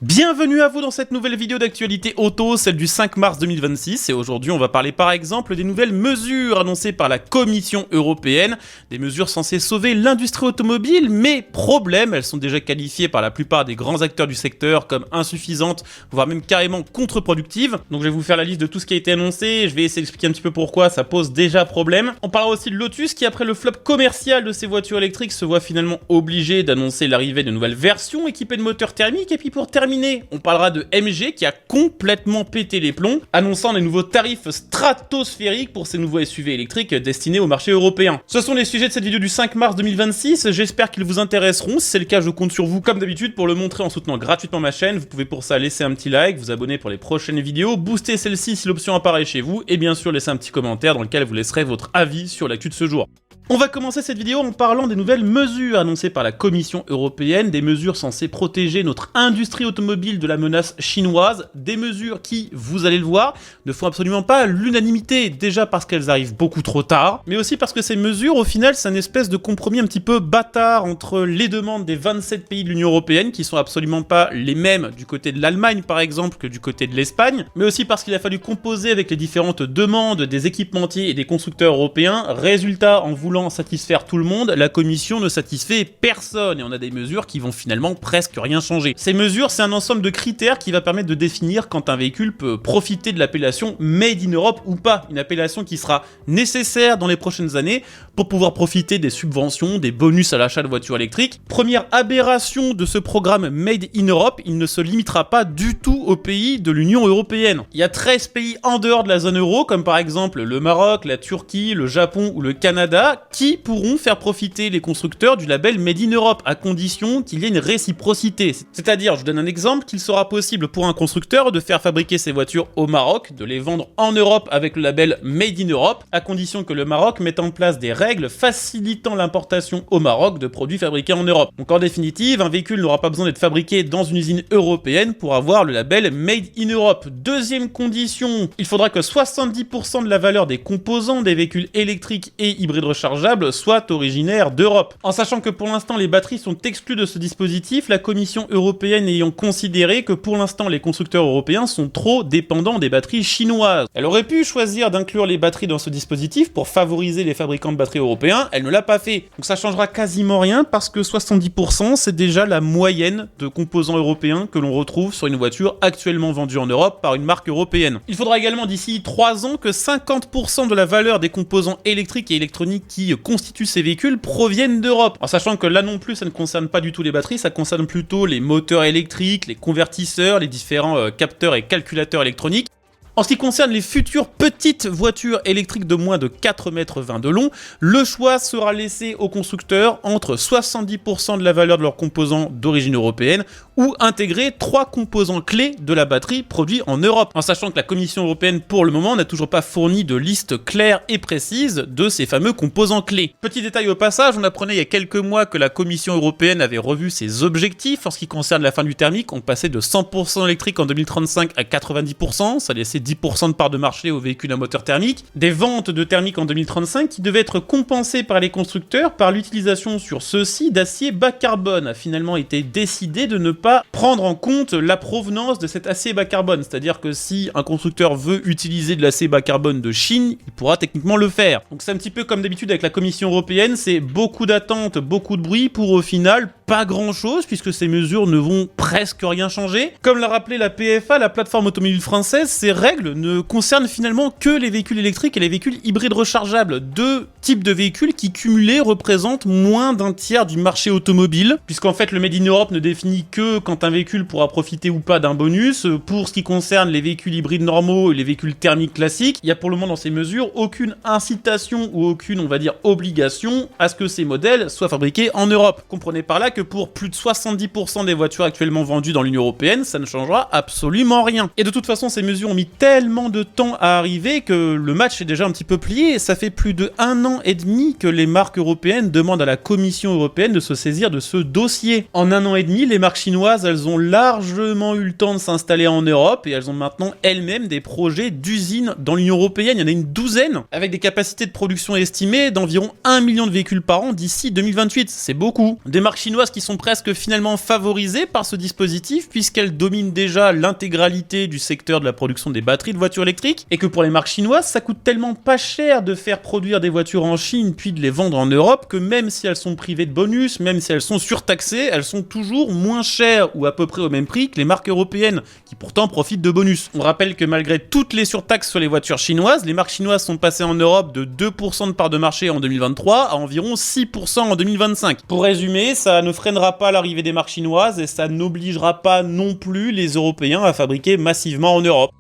Bienvenue à vous dans cette nouvelle vidéo d'actualité auto, celle du 5 mars 2026, et aujourd'hui on va parler par exemple des nouvelles mesures annoncées par la Commission européenne, des mesures censées sauver l'industrie automobile, mais problème, elles sont déjà qualifiées par la plupart des grands acteurs du secteur comme insuffisantes, voire même carrément contre-productives. Donc je vais vous faire la liste de tout ce qui a été annoncé, je vais essayer d'expliquer un petit peu pourquoi ça pose déjà problème. On parlera aussi de Lotus qui, après le flop commercial de ses voitures électriques, se voit finalement obligé d'annoncer l'arrivée de nouvelles versions équipées de moteurs thermiques, et puis pour terminer, on parlera de MG qui a complètement pété les plombs, annonçant des nouveaux tarifs stratosphériques pour ses nouveaux SUV électriques destinés au marché européen. Ce sont les sujets de cette vidéo du 5 mars 2026, j'espère qu'ils vous intéresseront. Si c'est le cas, je compte sur vous comme d'habitude pour le montrer en soutenant gratuitement ma chaîne. Vous pouvez pour ça laisser un petit like, vous abonner pour les prochaines vidéos, booster celle-ci si l'option apparaît chez vous, et bien sûr laisser un petit commentaire dans lequel vous laisserez votre avis sur l'actu de ce jour. On va commencer cette vidéo en parlant des nouvelles mesures annoncées par la Commission européenne, des mesures censées protéger notre industrie automobile de la menace chinoise, des mesures qui, vous allez le voir, ne font absolument pas l'unanimité, déjà parce qu'elles arrivent beaucoup trop tard, mais aussi parce que ces mesures, au final, c'est une espèce de compromis un petit peu bâtard entre les demandes des 27 pays de l'Union européenne, qui sont absolument pas les mêmes du côté de l'Allemagne par exemple que du côté de l'Espagne, mais aussi parce qu'il a fallu composer avec les différentes demandes des équipementiers et des constructeurs européens. Résultat, en voulant satisfaire tout le monde, la Commission ne satisfait personne et on a des mesures qui vont finalement presque rien changer. Ces mesures, c'est un ensemble de critères qui va permettre de définir quand un véhicule peut profiter de l'appellation Made in Europe ou pas, une appellation qui sera nécessaire dans les prochaines années pour pouvoir profiter des subventions, des bonus à l'achat de voitures électriques. Première aberration de ce programme Made in Europe, il ne se limitera pas du tout aux pays de l'Union européenne. Il y a 13 pays en dehors de la zone euro, comme par exemple le Maroc, la Turquie, le Japon ou le Canada, qui pourront faire profiter les constructeurs du label Made in Europe, à condition qu'il y ait une réciprocité. C'est-à-dire, je vous donne un exemple, qu'il sera possible pour un constructeur de faire fabriquer ses voitures au Maroc, de les vendre en Europe avec le label Made in Europe, à condition que le Maroc mette en place des règles facilitant l'importation au Maroc de produits fabriqués en Europe. Donc en définitive, un véhicule n'aura pas besoin d'être fabriqué dans une usine européenne pour avoir le label Made in Europe. Deuxième condition, il faudra que 70% de la valeur des composants des véhicules électriques et hybrides rechargeables soit originaire d'Europe. En sachant que pour l'instant les batteries sont exclues de ce dispositif, la Commission européenne ayant considéré que pour l'instant les constructeurs européens sont trop dépendants des batteries chinoises. Elle aurait pu choisir d'inclure les batteries dans ce dispositif pour favoriser les fabricants de batteries européens, elle ne l'a pas fait. Donc ça changera quasiment rien parce que 70% c'est déjà la moyenne de composants européens que l'on retrouve sur une voiture actuellement vendue en Europe par une marque européenne. Il faudra également d'ici 3 ans que 50% de la valeur des composants électriques et électroniques qui constituent ces véhicules proviennent d'Europe. En sachant que là non plus ça ne concerne pas du tout les batteries, ça concerne plutôt les moteurs électriques, les convertisseurs, les différents capteurs et calculateurs électroniques. En ce qui concerne les futures petites voitures électriques de moins de 4,20 m de long, le choix sera laissé aux constructeurs entre 70% de la valeur de leurs composants d'origine européenne ou intégrer 3 composants clés de la batterie produits en Europe. En sachant que la Commission européenne, pour le moment, n'a toujours pas fourni de liste claire et précise de ces fameux composants clés. Petit détail au passage, on apprenait il y a quelques mois que la Commission européenne avait revu ses objectifs en ce qui concerne la fin du thermique. On passait de 100% électrique en 2035 à 90%, ça laissait 10% de part de marché aux véhicules à moteur thermique, des ventes de thermique en 2035 qui devaient être compensées par les constructeurs par l'utilisation sur ceux-ci d'acier bas carbone. A finalement été décidé de ne pas prendre en compte la provenance de cet acier bas carbone, c'est-à-dire que si un constructeur veut utiliser de l'acier bas carbone de Chine, il pourra techniquement le faire. Donc c'est un petit peu comme d'habitude avec la Commission européenne, c'est beaucoup d'attentes, beaucoup de bruit pour au final pas grand-chose puisque ces mesures ne vont presque rien changer. Comme l'a rappelé la PFA, la plateforme automobile française, ces règles ne concernent finalement que les véhicules électriques et les véhicules hybrides rechargeables, deux types de véhicules qui cumulés représentent moins d'un tiers du marché automobile, puisqu'en fait le Made in Europe ne définit que quand un véhicule pourra profiter ou pas d'un bonus. Pour ce qui concerne les véhicules hybrides normaux et les véhicules thermiques classiques, il y a pour le moment dans ces mesures aucune incitation ou aucune, on va dire, obligation à ce que ces modèles soient fabriqués en Europe. Comprenez par là que pour plus de 70% des voitures actuellement vendues dans l'Union européenne, ça ne changera absolument rien. Et de toute façon, ces mesures ont mis tellement de temps à arriver que le match est déjà un petit peu plié, et ça fait plus de 1 an et demi que les marques européennes demandent à la Commission européenne de se saisir de ce dossier. En 1 an et demi, les marques chinoises, elles ont largement eu le temps de s'installer en Europe, et elles ont maintenant elles-mêmes des projets d'usines dans l'Union européenne. Il y en a une douzaine, avec des capacités de production estimées d'environ 1 million de véhicules par an d'ici 2028. C'est beaucoup. Des marques chinoises chinoises qui sont presque finalement favorisées par ce dispositif puisqu'elles dominent déjà l'intégralité du secteur de la production des batteries de voitures électriques et que pour les marques chinoises, ça coûte tellement pas cher de faire produire des voitures en Chine puis de les vendre en Europe que même si elles sont privées de bonus, même si elles sont surtaxées, elles sont toujours moins chères ou à peu près au même prix que les marques européennes qui pourtant profitent de bonus. On rappelle que malgré toutes les surtaxes sur les voitures chinoises, les marques chinoises sont passées en Europe de 2% de part de marché en 2023 à environ 6% en 2025. Pour résumer, ça ne freinera pas l'arrivée des marques chinoises et ça n'obligera pas non plus les Européens à fabriquer massivement en Europe.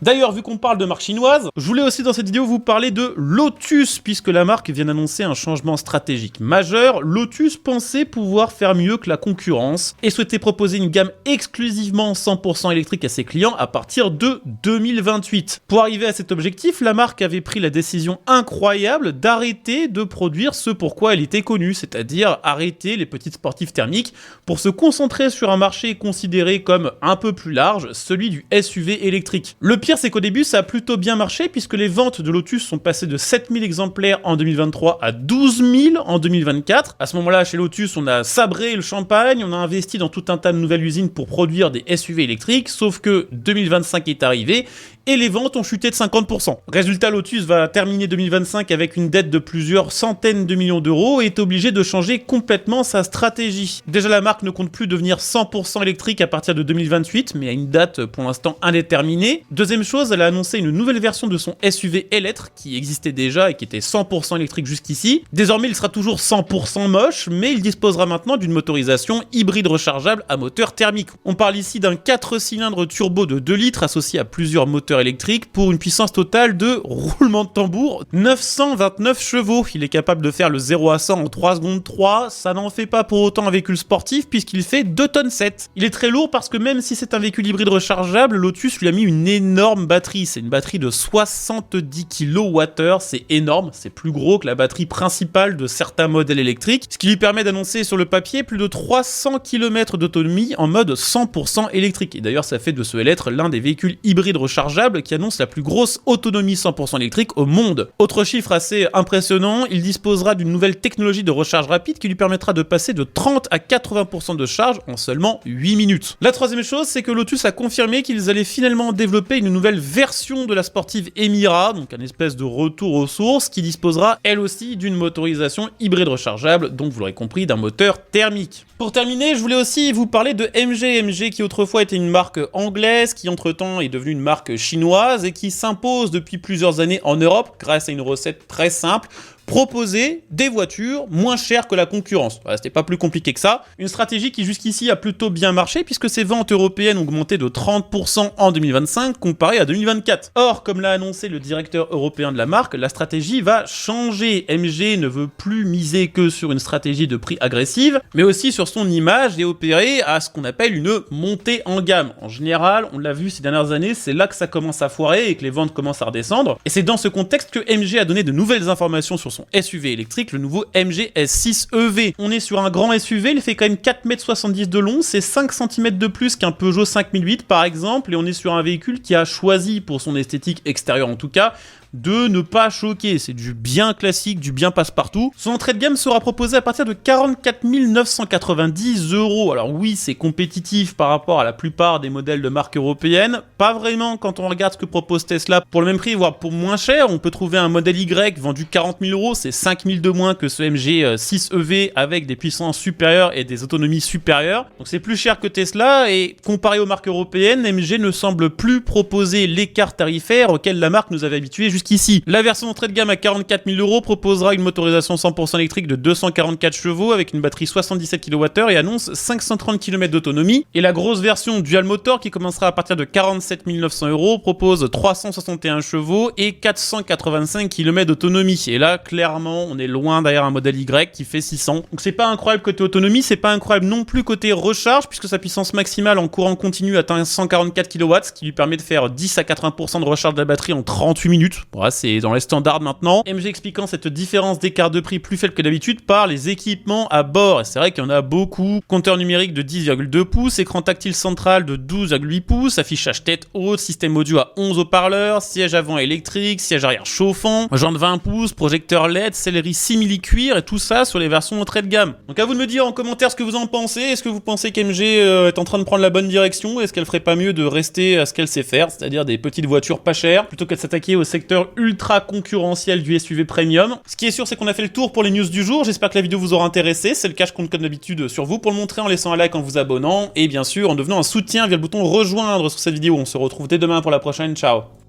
D'ailleurs, vu qu'on parle de marque chinoise, je voulais aussi dans cette vidéo vous parler de Lotus, puisque la marque vient d'annoncer un changement stratégique majeur. Lotus pensait pouvoir faire mieux que la concurrence et souhaitait proposer une gamme exclusivement 100% électrique à ses clients à partir de 2028. Pour arriver à cet objectif, la marque avait pris la décision incroyable d'arrêter de produire ce pour quoi elle était connue, c'est-à-dire arrêter les petites sportives thermiques pour se concentrer sur un marché considéré comme un peu plus large, celui du SUV électrique. Le pire, c'est qu'au début, ça a plutôt bien marché puisque les ventes de Lotus sont passées de 7000 exemplaires en 2023 à 12 000 en 2024. À ce moment-là, chez Lotus, on a sabré le champagne, on a investi dans tout un tas de nouvelles usines pour produire des SUV électriques, sauf que 2025 est arrivé et les ventes ont chuté de 50%. Résultat, Lotus va terminer 2025 avec une dette de plusieurs centaines de millions d'euros et est obligé de changer complètement sa stratégie. Déjà, la marque ne compte plus devenir 100% électrique à partir de 2028, mais à une date pour l'instant indéterminée. Deuxième chose, elle a annoncé une nouvelle version de son SUV Eletre qui existait déjà et qui était 100% électrique jusqu'ici. Désormais, il sera toujours 100% moche, mais il disposera maintenant d'une motorisation hybride rechargeable à moteur thermique. On parle ici d'un 4 cylindres turbo de 2 litres associé à plusieurs moteurs électriques pour une puissance totale de, roulement de tambour, 929 chevaux. Il est capable de faire le 0 à 100 en 3 secondes 3, ça n'en fait pas pour autant un véhicule sportif puisqu'il fait 2 tonnes 7. Il est très lourd parce que même si c'est un véhicule hybride rechargeable, Lotus lui a mis une énorme batterie. C'est une batterie de 70 kWh, c'est énorme, c'est plus gros que la batterie principale de certains modèles électriques, ce qui lui permet d'annoncer sur le papier plus de 300 km d'autonomie en mode 100% électrique. Et d'ailleurs, ça fait de ce Eletre l'un des véhicules hybrides rechargeables qui annonce la plus grosse autonomie 100% électrique au monde. Autre chiffre assez impressionnant, il disposera d'une nouvelle technologie de recharge rapide qui lui permettra de passer de 30 à 80% de charge en seulement 8 minutes. La troisième chose, c'est que Lotus a confirmé qu'ils allaient finalement développer une nouvelle version de la sportive Emira, donc un espèce de retour aux sources, qui disposera elle aussi d'une motorisation hybride rechargeable, donc vous l'aurez compris, d'un moteur thermique. Pour terminer, je voulais aussi vous parler de MG qui autrefois était une marque anglaise, qui entre-temps est devenue une marque chinoise et qui s'impose depuis plusieurs années en Europe grâce à une recette très simple: proposer des voitures moins chères que la concurrence. Voilà, c'était pas plus compliqué que ça. Une stratégie qui jusqu'ici a plutôt bien marché puisque ses ventes européennes ont augmenté de 30% en 2025 comparé à 2024. Or, comme l'a annoncé le directeur européen de la marque, la stratégie va changer. MG ne veut plus miser que sur une stratégie de prix agressive, mais aussi sur son image et opérer à ce qu'on appelle une montée en gamme. En général, on l'a vu ces dernières années, c'est là que ça commence à foirer et que les ventes commencent à redescendre. Et c'est dans ce contexte que MG a donné de nouvelles informations sur son SUV électrique, le nouveau MG S6 EV. On est sur un grand SUV, il fait quand même 4,70 m de long, c'est 5 cm de plus qu'un Peugeot 5008 par exemple, et on est sur un véhicule qui a choisi, pour son esthétique extérieure en tout cas, de ne pas choquer. C'est du bien classique, du bien passe-partout. Son entrée de gamme sera proposée à partir de 44 990 €. Alors oui, c'est compétitif par rapport à la plupart des modèles de marque européenne. Pas vraiment quand on regarde ce que propose Tesla pour le même prix, voire pour moins cher. On peut trouver un modèle Y vendu 40 000 €, c'est 5 000 de moins que ce MG 6 EV avec des puissances supérieures et des autonomies supérieures. Donc c'est plus cher que Tesla et comparé aux marques européennes, MG ne semble plus proposer l'écart tarifaire auquel la marque nous avait habitués jusqu'ici. La version d'entrée de gamme à 44 000 € proposera une motorisation 100% électrique de 244 chevaux avec une batterie 77 kWh et annonce 530 km d'autonomie. Et la grosse version Dual Motor qui commencera à partir de 47 900 € propose 361 chevaux et 485 km d'autonomie. Et là, clairement, on est loin derrière un modèle Y qui fait 600. Donc c'est pas incroyable côté autonomie, c'est pas incroyable non plus côté recharge puisque sa puissance maximale en courant continu atteint 144 kW, ce qui lui permet de faire 10 à 80% de recharge de la batterie en 38 minutes. Voilà, c'est dans les standards maintenant. MG expliquant cette différence d'écart de prix plus faible que d'habitude par les équipements à bord. Et c'est vrai qu'il y en a beaucoup. Compteur numérique de 10,2 pouces, écran tactile central de 12,8 pouces, affichage tête haute, système audio à 11 haut-parleurs, siège avant électrique, siège arrière chauffant, jante 20 pouces, projecteur LED, sellerie simili-cuir et tout ça sur les versions entrée de gamme. Donc à vous de me dire en commentaire ce que vous en pensez. Est-ce que vous pensez qu'MG est en train de prendre la bonne direction? Est-ce qu'elle ferait pas mieux de rester à ce qu'elle sait faire, c'est-à-dire des petites voitures pas chères, plutôt que de s'attaquer au secteur ultra concurrentiel du SUV premium? Ce qui est sûr, c'est qu'on a fait le tour pour les news du jour. J'espère que la vidéo vous aura intéressé. C'est le cas, je compte comme d'habitude sur vous pour le montrer en laissant un like, en vous abonnant et bien sûr en devenant un soutien via le bouton rejoindre sur cette vidéo. On se retrouve dès demain pour la prochaine. Ciao.